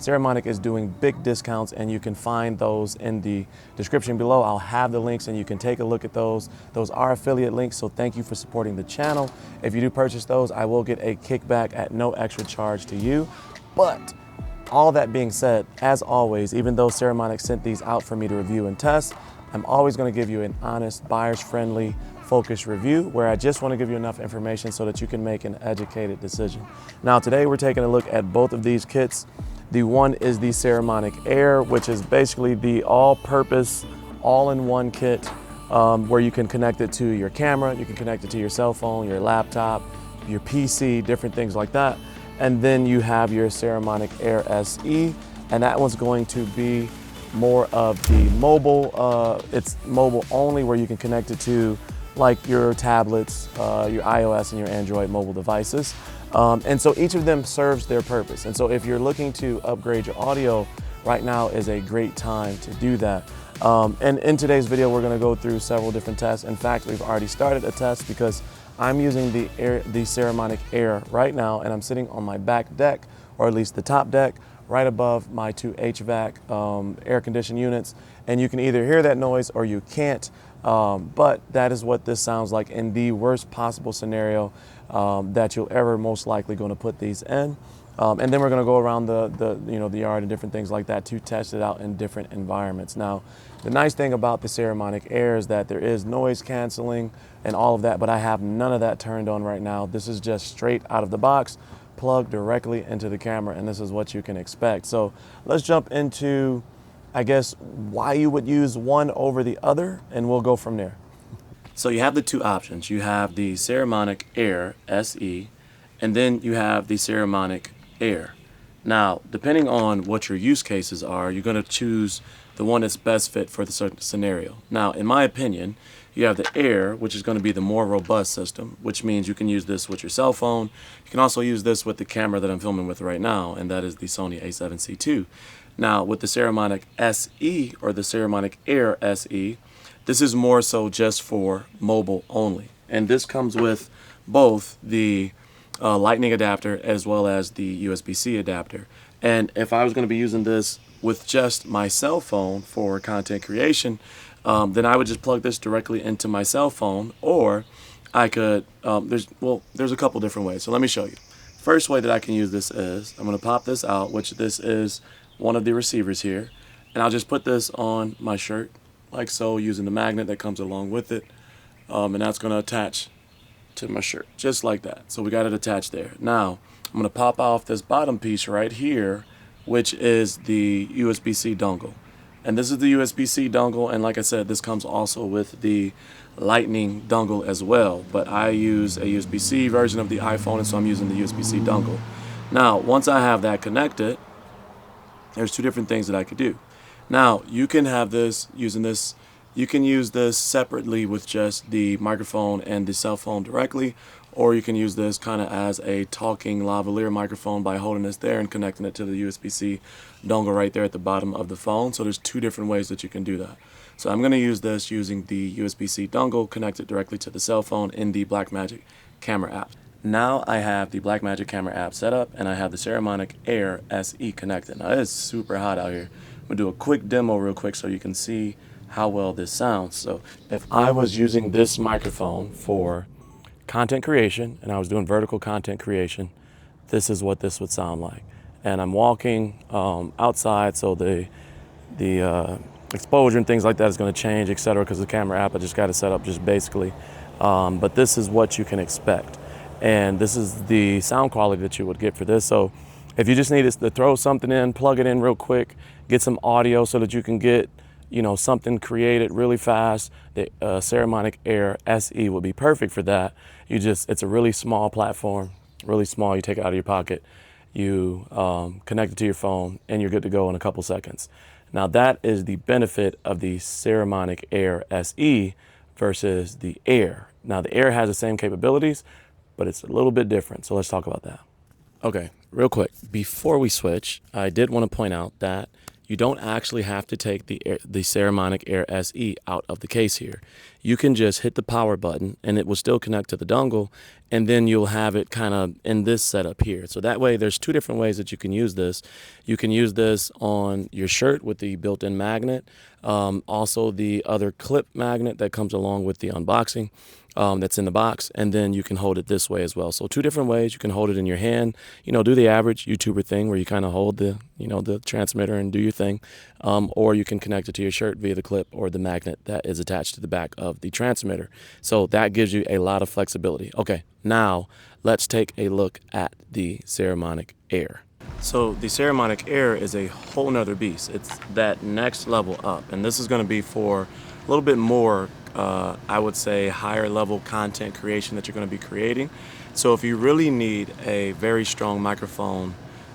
Saramonic is doing big discounts, and you can find those in the description below. I'll have the links and you can take a look at those. Those are affiliate links, so thank you for supporting the channel. If you do purchase those, I will get a kickback at no extra charge to you. But all that being said, as always, even though Saramonic sent these out for me to review and test, I'm always going to give you an honest, buyers-friendly, focused review where I just want to give you enough information so that you can make an educated decision. Now today we're taking a look at both of these kits. The one is the Saramonic Air, which is basically the all-purpose, all-in-one kit where you can connect it to your camera, you can connect it to your cell phone, your laptop, your PC, different things like that. And then you have your Saramonic Air SE, and that one's going to be more of the mobile, it's mobile only, where you can connect it to like your tablets, your iOS and your Android mobile devices. And so each of them serves their purpose. And so if you're looking to upgrade your audio, right now is a great time to do that. And in today's video, we're gonna go through several different tests. In fact, we've already started a test because I'm using the Saramonic Air right now, and I'm sitting on my back deck, or at least the top deck, right above my two HVAC air conditioned units. And you can either hear that noise or you can't. But that is what this sounds like in the worst possible scenario that you'll ever most likely going to put these in. And then we're going to go around the yard and different things like that to test it out in different environments. Now, the nice thing about the Saramonic Air is that there is noise canceling and all of that, but I have none of that turned on right now. This is just straight out of the box, plugged directly into the camera, and this is what you can expect. So let's jump into, I guess, why you would use one over the other, and we'll go from there. So you have the two options. You have the Saramonic Air SE, and then you have the Saramonic Air. Now, depending on what your use cases are, you're going to choose the one that's best fit for the certain scenario. Now, in my opinion, you have the Air, which is going to be the more robust system, which means you can use this with your cell phone. You can also use this with the camera that I'm filming with right now, and that is the Sony A7C II. Now, with the Saramonic SE, or the Saramonic Air SE, this is more so just for mobile only. And this comes with both the lightning adapter as well as the USB-C adapter. And if I was going to be using this with just my cell phone for content creation, then I would just plug this directly into my cell phone, or I could, there's a couple different ways. So let me show you. First way that I can use this is, I'm going to pop this out, which this is one of the receivers here, and I'll just put this on my shirt like so, using the magnet that comes along with it, and that's going to attach to my shirt just like that. So we got it attached there. Now I'm going to pop off this bottom piece right here, which is the USB-C dongle, and this is the USB-C dongle, and like I said, this comes also with the lightning dongle as well, but I use a USB-C version of the iPhone, and so I'm using the USB-C dongle. Now once I have that connected, there's two different things that I could do. Now, you can have this, using this, you can use this separately with just the microphone and the cell phone directly, or you can use this kind of as a talking lavalier microphone by holding this there and connecting it to the USB-C dongle right there at the bottom of the phone. So there's two different ways that you can do that. So I'm going to use this using the USB-C dongle connected directly to the cell phone in the Blackmagic Camera app. Now I have the Blackmagic Camera app set up, and I have the Saramonic Air SE connected. Now it's super hot out here. I'm going to do a quick demo real quick so you can see how well this sounds. So if I was using this microphone for content creation, and I was doing vertical content creation, this is what this would sound like. And I'm walking outside, so the exposure and things like that is going to change, etc., because the camera app, I just got it set up just basically. But this is what you can expect. And this is the sound quality that you would get for this. So if you just need to throw something in, plug it in real quick, get some audio so that you can get, something created really fast, the Saramonic Air SE would be perfect for that. It's a really small platform, really small. You take it out of your pocket, you connect it to your phone, and you're good to go in a couple seconds. Now that is the benefit of the Saramonic Air SE versus the Air. Now the Air has the same capabilities, but it's a little bit different. So let's talk about that. Okay, real quick, before we switch, I did want to point out that you don't actually have to take the Saramonic Air SE out of the case here. You can just hit the power button and it will still connect to the dongle, and then you'll have it kind of in this setup here. So that way there's two different ways that you can use this. You can use this on your shirt with the built-in magnet, also the other clip magnet that comes along with the unboxing. That's in the box, and then you can hold it this way as well. So two different ways. You can hold it in your hand, do the average YouTuber thing where you kind of hold the transmitter and do your thing, or you can connect it to your shirt via the clip or the magnet that is attached to the back of the transmitter. So that gives you a lot of flexibility. Okay, now let's take a look at the Saramonic Air. So the Saramonic Air is a whole nother beast. It's that next level up, and this is going to be for a little bit more I would say higher level content creation that you're going to be creating. So if you really need a very strong microphone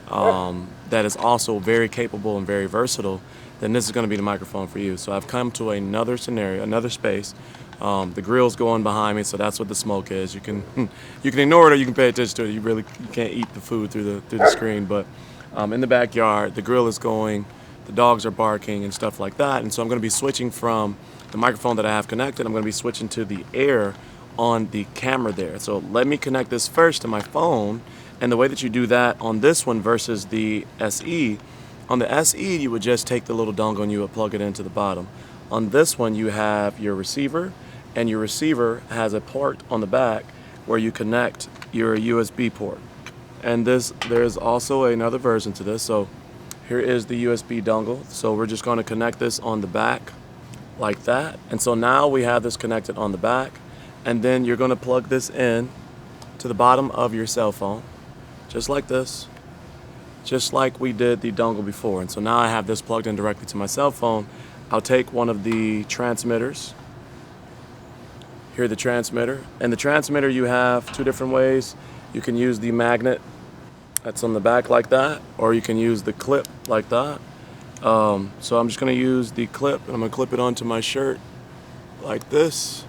that is also very capable and very versatile, then this is going to be the microphone for you. So I've come to another scenario, another space. The grill's going behind me, so that's what the smoke is. You can ignore it or you can pay attention to it. You can't eat the food through the screen, but in the backyard, the grill is going, the dogs are barking and stuff like that. And so I'm going to be switching from the microphone that I have connected. I'm going to be switching to the air on the camera there. So let me connect this first to my phone. And the way that you do that on this one versus the SE, on the SE you would just take the little dongle and you would plug it into the bottom. On this one you have your receiver, and your receiver has a port on the back where you connect your USB port. And there's also another version to this. So here is the USB dongle. So we're just going to connect this on the back like that. And so now we have this connected on the back, and then you're going to plug this in to the bottom of your cell phone, just like this, just like we did the dongle before. And so now I have this plugged in directly to my cell phone. I'll take one of the transmitters. Here, the transmitter. And the transmitter, you have two different ways. You can use the magnet that's on the back like that, or you can use the clip like that. So I'm just going to use the clip, and I'm going to clip it onto my shirt like this.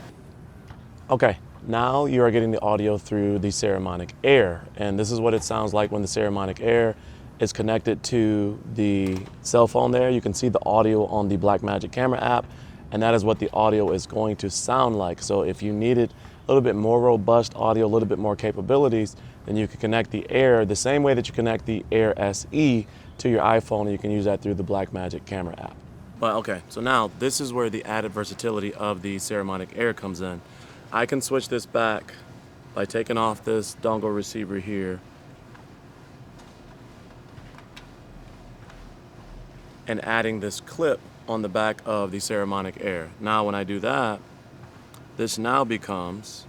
Okay, now you are getting the audio through the Saramonic Air, and this is what it sounds like when the Saramonic Air is connected to the cell phone there. You can see the audio on the Blackmagic Camera app, and that is what the audio is going to sound like. So if you needed a little bit more robust audio, a little bit more capabilities, then you can connect the Air the same way that you connect the Air SE to your iPhone, and you can use that through the Blackmagic Camera app. But okay, so now this is where the added versatility of the Saramonic Air comes in. I can switch this back by taking off this dongle receiver here and adding this clip on the back of the Saramonic Air. Now when I do that, this now becomes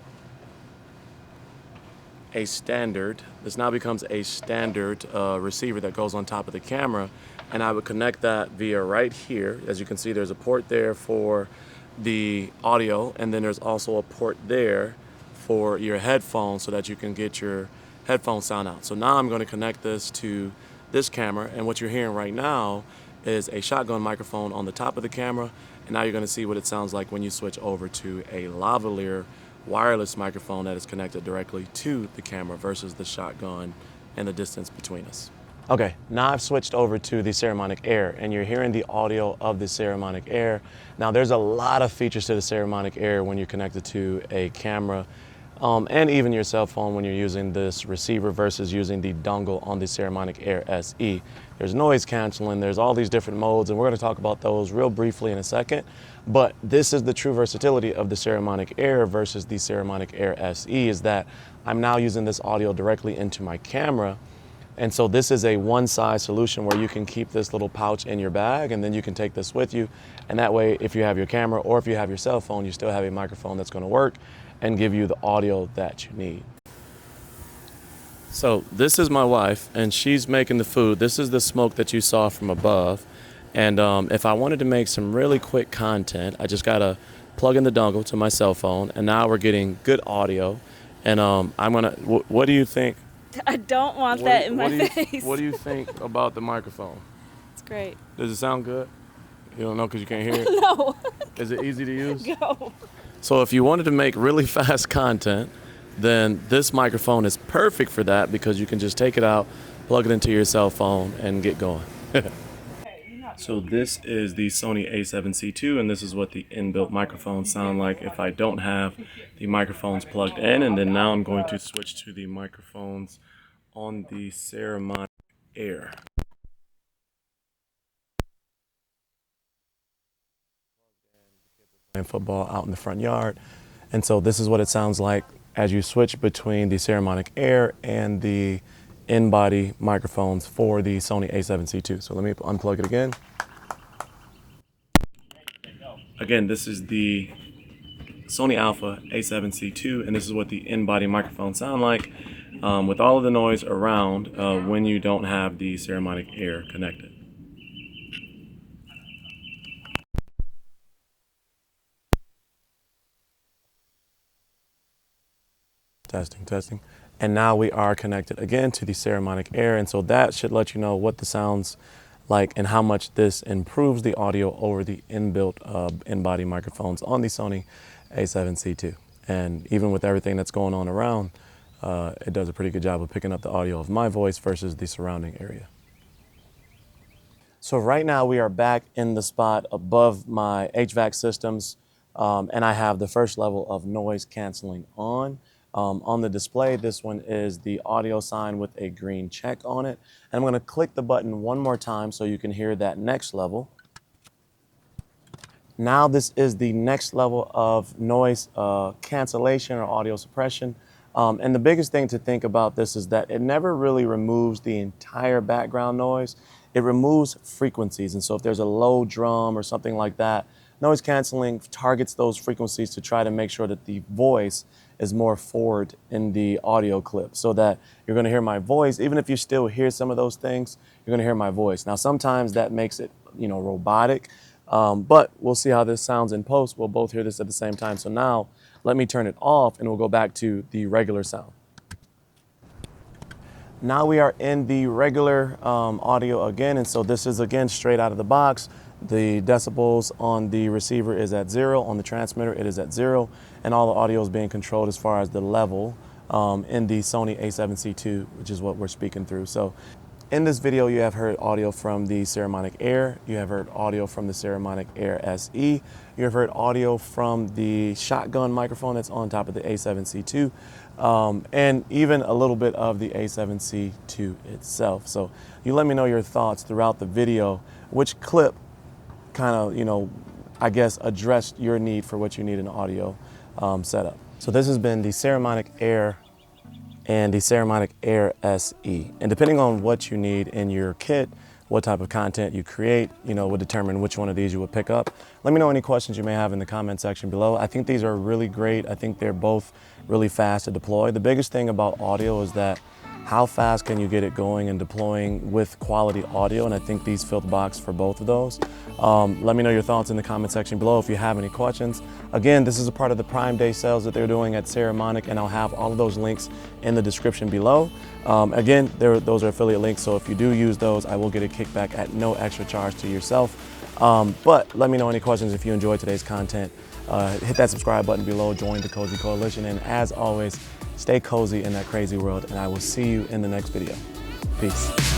a standard receiver that goes on top of the camera, and I would connect that via right here. As you can see, there's a port there for the audio, and then there's also a port there for your headphones so that you can get your headphone sound out. So now I'm going to connect this to this camera, and what you're hearing right now is a shotgun microphone on the top of the camera, and now you're going to see what it sounds like when you switch over to a lavalier wireless microphone that is connected directly to the camera versus the shotgun and the distance between us. Okay, now I've switched over to the Saramonic Air, and you're hearing the audio of the Saramonic Air. Now there's a lot of features to the Saramonic Air when you're connected to a camera, and even your cell phone when you're using this receiver versus using the dongle on the Saramonic Air SE. There's noise canceling, there's all these different modes, and we're going to talk about those real briefly in a second. But this is the true versatility of the Saramonic Air versus the Saramonic Air SE, is that I'm now using this audio directly into my camera. And so this is a one-size solution where you can keep this little pouch in your bag, and then you can take this with you. And that way, if you have your camera or if you have your cell phone, you still have a microphone that's going to work and give you the audio that you need. So this is my wife, and she's making the food. This is the smoke that you saw from above. And if I wanted to make some really quick content, I just got to plug in the dongle to my cell phone, and now we're getting good audio. And I'm going to, what do you think? I don't want that in my face. What do you think about the microphone? It's great. Does it sound good? You don't know because you can't hear it? No. Is it easy to use? Go. So if you wanted to make really fast content, then this microphone is perfect for that, because you can just take it out, plug it into your cell phone, and get going. Hey, you're not So this is the Sony A7C II, and this is what the inbuilt microphones sound like if I don't have the microphones plugged in. And then now I'm going to switch to the microphones on the Saramonic Air. Playing football out in the front yard. And so this is what it sounds like as you switch between the Saramonic Air and the in-body microphones for the Sony A7C II. So let me unplug it again. Again, this is the Sony Alpha A7C II, and this is what the in-body microphones sound like with all of the noise around when you don't have the Saramonic Air connected. Testing, testing. And now we are connected again to the Saramonic Air, and so that should let you know what the sounds like and how much this improves the audio over the inbuilt in-body microphones on the Sony A7C II. And even with everything that's going on around, it does a pretty good job of picking up the audio of my voice versus the surrounding area. So right now we are back in the spot above my HVAC systems, and I have the first level of noise canceling on. On the display, this one is the audio sign with a green check on it. And I'm going to click the button one more time so you can hear that next level. Now this is the next level of noise cancellation or audio suppression. And the biggest thing to think about this is that it never really removes the entire background noise. It removes frequencies. And so if there's a low drum or something like that, noise canceling targets those frequencies to try to make sure that the voice is more forward in the audio clip so that you're going to hear my voice. Even if you still hear some of those things, you're going to hear my voice. Now, sometimes that makes it, robotic, but we'll see how this sounds in post. We'll both hear this at the same time. So now let me turn it off and we'll go back to the regular sound. Now we are in the regular audio again. And so this is again straight out of the box. The decibels on the receiver is at 0. On the transmitter, it is at 0. And all the audio is being controlled as far as the level in the Sony A7C II, which is what we're speaking through. So in this video, you have heard audio from the Saramonic Air. You have heard audio from the Saramonic Air SE. You have heard audio from the shotgun microphone that's on top of the A7C II. And even a little bit of the A7C II itself. So you let me know your thoughts throughout the video, which clip kind of, I guess, addressed your need for what you need in audio setup. So this has been the Saramonic Air and the Saramonic Air SE. And depending on what you need in your kit, what type of content you create, would determine which one of these you would pick up. Let me know any questions you may have in the comment section below. I think these are really great. I think they're both really fast to deploy. The biggest thing about audio is that how fast can you get it going and deploying with quality audio? And I think these fill the box for both of those. Let me know your thoughts in the comment section below if you have any questions. Again, this is a part of the Prime Day sales that they're doing at Saramonic, and I'll have all of those links in the description below. Again, those are affiliate links, so if you do use those, I will get a kickback at no extra charge to yourself. But let me know any questions if you enjoyed today's content. Hit that subscribe button below, join the Cosey Coalition, and as always, stay cozy in that crazy world, and I will see you in the next video. Peace.